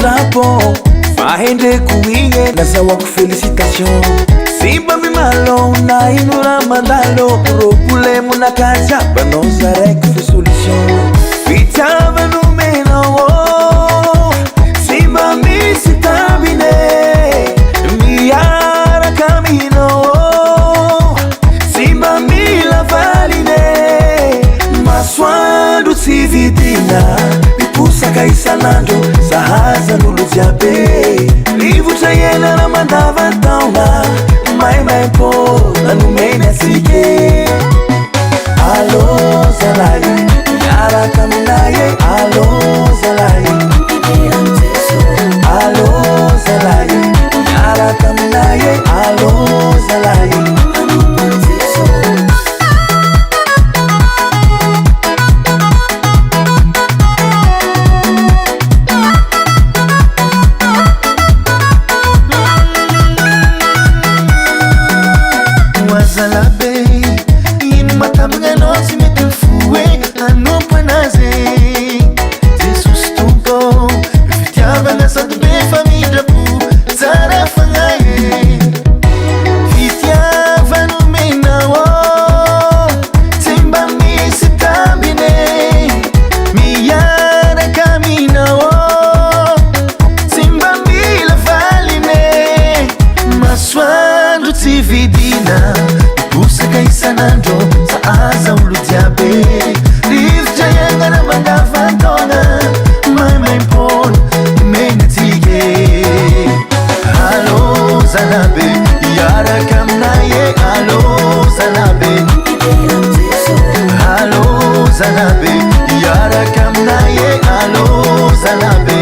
mandapo Fahende kuinge na zawaku felicitation Simba mimalo na inura mandalo Propule muna kaja banoza rek solution Vitava numeno Simba misi tabine Miara camino Simba mila valine Maswadu tividina Mipusa kaisanando Sahaza nulu diabe Livu chayena na mandava tauna Mai po Anumena sike Alo zalai Yara kaminaye Alo zalai Alo zalai Yara kaminaye Alo zalai Wazalabe in matamga nozi metufuwe anu panaze Jesus tungo fitiava nasa be família pu zara fangaye fitiava no menawo timba mi sitabine miyara caminawo timba mi la valine maswando tividina Sanando sa asa uludiabe Liv jayanga na mandava tona Mai pon menetige Alo zanabe Yara kamnaye Alo zanabe Alo zanabe Yara kamnaye Alo zanabe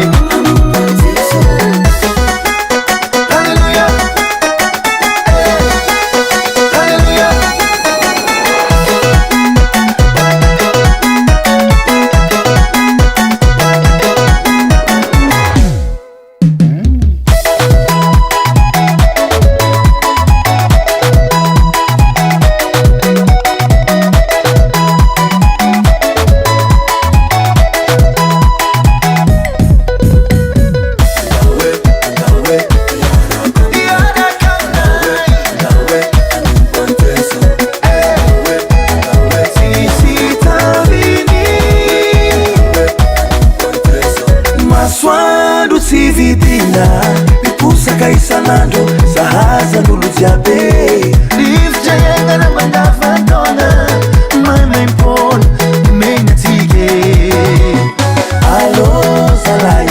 Vidina Mipusa kaisanando Sahaza nulu diabe Liv jayanga na mandava tona Mai pon menetige Alo zalai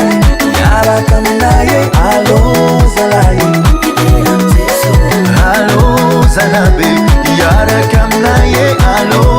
Yara kaminaye Alo zalai Alo zalabe Yara kaminaye Alo